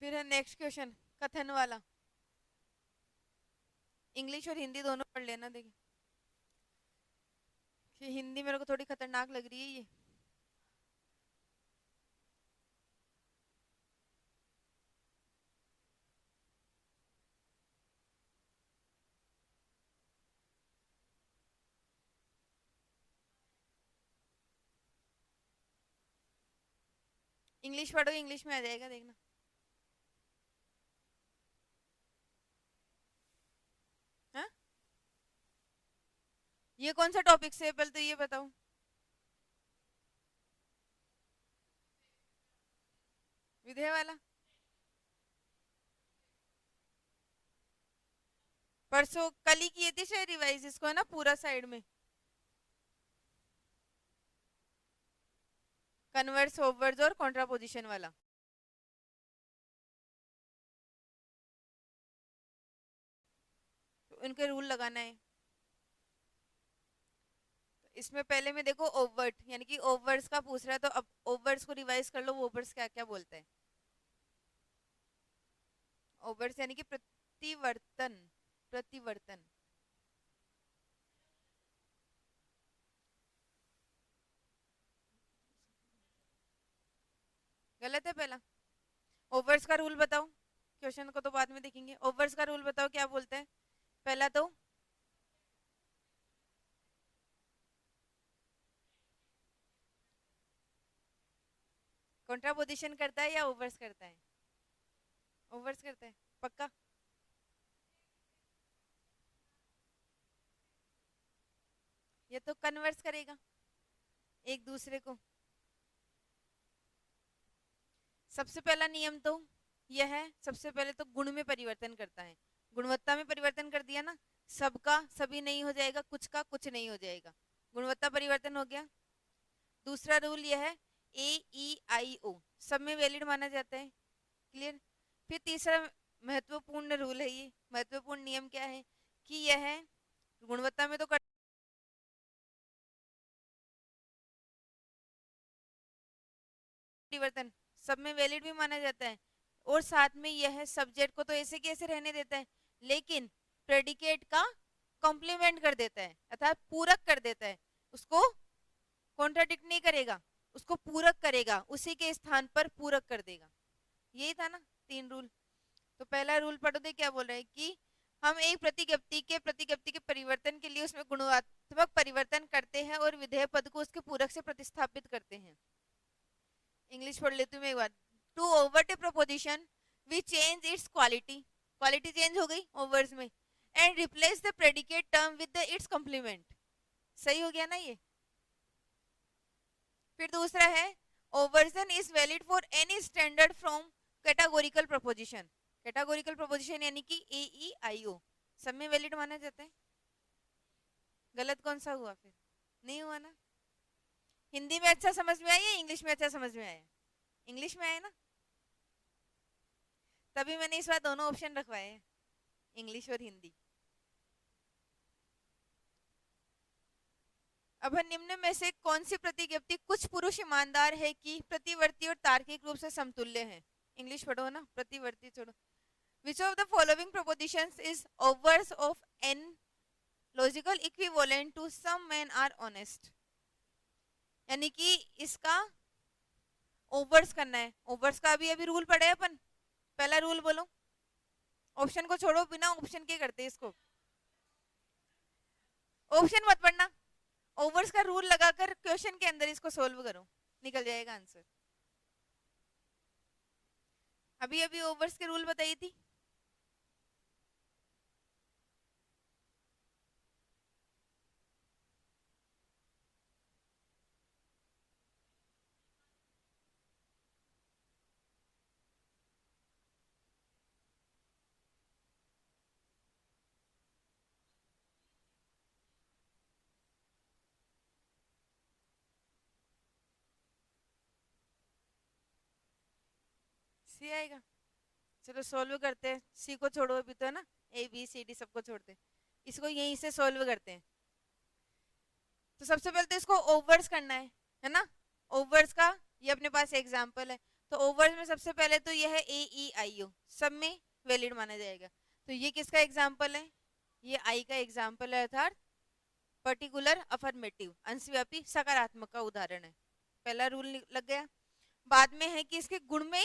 फिर है next question, कथन वाला। इंग्लिश और हिंदी दोनों पढ़ लेना। देखिए कि हिंदी मेरे को थोड़ी खतरनाक लग रही है ये। इंग्लिश पढ़ो, इंग्लिश में आ जाएगा, देखना। हाँ, ये कौन सा टॉपिक से है पहले तो ये बताओ। विधेय वाला। परसों कल ही किए थे शायद रिवाइज इसको, है ना, पूरा साइड में। कन्वर्स, ओवर्स और कॉन्ट्रापोजिशन वाला। तो इनके रूल लगाना है। इसमें पहले में देखो ओवर्ट, यानी कि ओवर्स का पूछ रहा है, तो अब ओवर्स को रिवाइज कर लो, ओवर्स क्या क्या बोलते हैं। ओवर्स यानी कि प्रतिवर्तन, प्रतिवर्तन। गलत है पहला। ओवर्स का रूल बताओ, क्वेश्चन को तो बाद में देखेंगे। ओवर्स का रूल बताओ क्या बोलते हैं पहला तो। कॉन्ट्रापोजिशन करता है या ओवर्स करता है? ओवर्स करता है पक्का? ये तो कन्वर्स करेगा एक दूसरे को। सबसे पहला नियम तो यह है, सबसे पहले तो गुण में परिवर्तन करता है। गुणवत्ता में परिवर्तन कर दिया ना, सबका सभी नहीं हो जाएगा, कुछ का कुछ नहीं हो जाएगा, गुणवत्ता परिवर्तन हो गया। दूसरा रूल यह है, AEIO सब में वैलिड माना जाता है। क्लियर। फिर तीसरा महत्वपूर्ण रूल है, ये महत्वपूर्ण नियम क्या है कि यह गुणवत्ता में तो परिवर्तन सब में वैलिड भी माना जाता है, और साथ में यह सब्जेक्ट को तो ऐसे कैसे रहने देता है, लेकिन प्रेडिकेट का कॉम्प्लीमेंट कर देता है, अर्थात पूरक कर देता है। उसको कॉन्ट्राडिक्ट नहीं करेगा, उसको पूरक करेगा, उसी के स्थान पर पूरक कर देगा। यही था ना तीन रूल। तो पहला रूल पढ़ो दे, क्या बोल रहा है कि हम एक प्रतिज्ञप्ति के परिवर्तन के लिए उसमें गुणात्मक परिवर्तन करते हैं और विधेय पद को उसके पूरक से प्रतिस्थापित करते हैं। इंग्लिश पढ़ लेती हूँ मैं एक बार। To obvert a proposition we change its quality, quality change हो गई ओवर्स में, and replace the predicate term with its complement. सही हो गया ना ये। फिर दूसरा है, obversion is valid for any standard from categorical proposition. Categorical proposition यानी कि AEIO सब में वैलिड माना जाता है। गलत कौन सा हुआ फिर? नहीं हुआ ना। हिंदी में अच्छा समझ में आया या इंग्लिश में अच्छा समझ में आया? इंग्लिश में आया ना, तभी मैंने इस बार दोनों ऑप्शन रखवाए हैं, इंग्लिश और हिंदी। अब निम्न में से कौन सी प्रतिज्ञप्ति कुछ पुरुष ईमानदार है कि प्रतिवर्ती और तार्किक रूप से समतुल्य है? इंग्लिश पढ़ो ना, प्रतिवर्ती छोड़ो। Which of the following propositions is obverse of an logical equivalent to some men are honest? यानी कि इसका ओवर्स करना है। ओवर्स का अभी अभी रूल पढ़े हैं अपन। पहला रूल बोलो, ऑप्शन को छोड़ो, बिना ऑप्शन के करते हैं इसको। ऑप्शन मत पढ़ना, ओवर्स का रूल लगाकर क्वेश्चन के अंदर इसको सोल्व करो, निकल जाएगा आंसर। अभी अभी ओवर्स के रूल बताई थी। सी आएगा। चलो सोल्व करते हैं, सी को छोड़ो अभी तो, है ना, ABCD सबको छोड़ते हैं, इसको यहीं से सोल्व करते हैं। तो सबसे पहले तो इसको ओवर्स करना है ना। ओवर्स का ये अपने पास एग्जाम्पल है, तो ओवर्स में सबसे पहले तो यह है ए ई आई ओ, सब में वैलिड माना जाएगा। तो ये किसका एग्जाम्पल है? ये आई का एग्जाम्पल है, अर्थात पर्टिकुलर अफर्मेटिव अंशव्यापी सकारात्मक का उदाहरण है। पहला रूल लग गया। बाद में है कि इसके गुण में,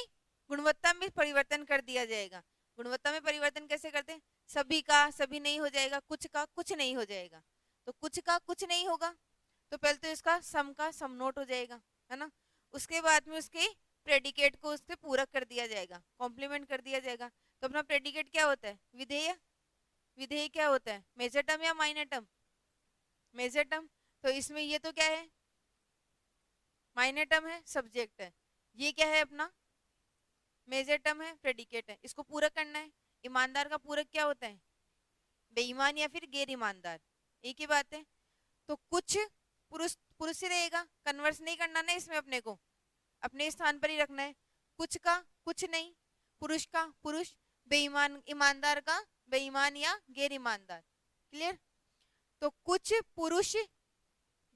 गुणवत्ता में परिवर्तन कर दिया जाएगा। गुणवत्ता में परिवर्तन कैसे करते हैं? सभी का सभी नहीं हो जाएगा, कुछ का कुछ नहीं हो जाएगा। तो कुछ का कुछ नहीं होगा, तो पहले तो इसका सम का सम नोट हो जाएगा, है ना। उसके बाद में उसके प्रेडिकेट को उससे पूरक कर दिया जाएगा, कॉम्प्लीमेंट कर दिया जाएगा। तो अपना प्रेडिकेट क्या होता है? विधेय। विधेय क्या होता है? मेजर टर्म या माइनर टर्म? Major term. तो इसमें ये तो क्या है? माइनर टर्म है, सब्जेक्ट है। ये क्या है अपना? मेजर टर्म है, प्रेडिकेट है। इसको पूरक करना है। ईमानदार का पूरक क्या होता है? बेईमान या फिर गैर ईमानदार, एक ही बात है। तो कुछ पुरुष पुरुष ही रहेगा, कन्वर्स नहीं करना ना इसमें, अपने को अपने स्थान पर ही रखना है। कुछ का कुछ नहीं, पुरुष का पुरुष, बेईमान ईमानदार का बेईमान या गैर ईमानदार। क्लियर? तो कुछ पुरुष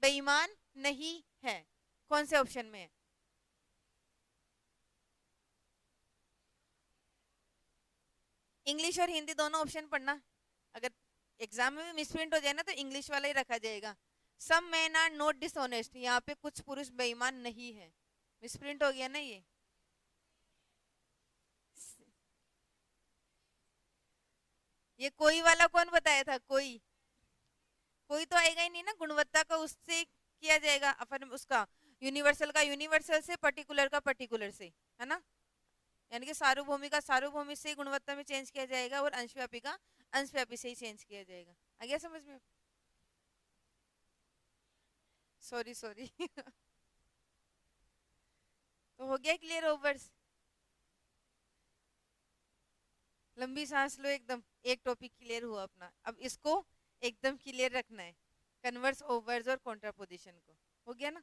बेईमान नहीं है, कौन से ऑप्शन में है? इंग्लिश और हिंदी दोनों ऑप्शन पढ़ना। अगर एग्जाम में भी मिसप्रिंट हो जाए ना, तो इंग्लिश वाला ही रखा जाएगा। सम मैन आर नॉट डिसऑनेस्ट, यहाँ पे कुछ पुरुष बेईमान नहीं है, मिसप्रिंट हो गया ना ये। ये कोई वाला कौन बताया था? कोई कोई तो आएगा ही नहीं ना, गुणवत्ता का उससे किया जाएगा अपन उसका, यूनिवर्सल का यूनिवर्सल से, पर्टिकुलर का पर्टिकुलर से, है ना। यानी कि सार्वभौमिक का सार्वभौमिक से ही गुणवत्ता में चेंज किया जाएगा, और अंशव्यापी का अंशव्यापी से ही चेंज किया जाएगा। आ गया समझ में? Sorry sorry. तो हो गया क्लियर ओवर्स? लंबी सांस लो एकदम। एक टॉपिक क्लियर हुआ अपना, अब इसको एकदम क्लियर रखना है, कन्वर्स ओवर्स और कॉन्ट्रापोजिशन को। हो गया ना?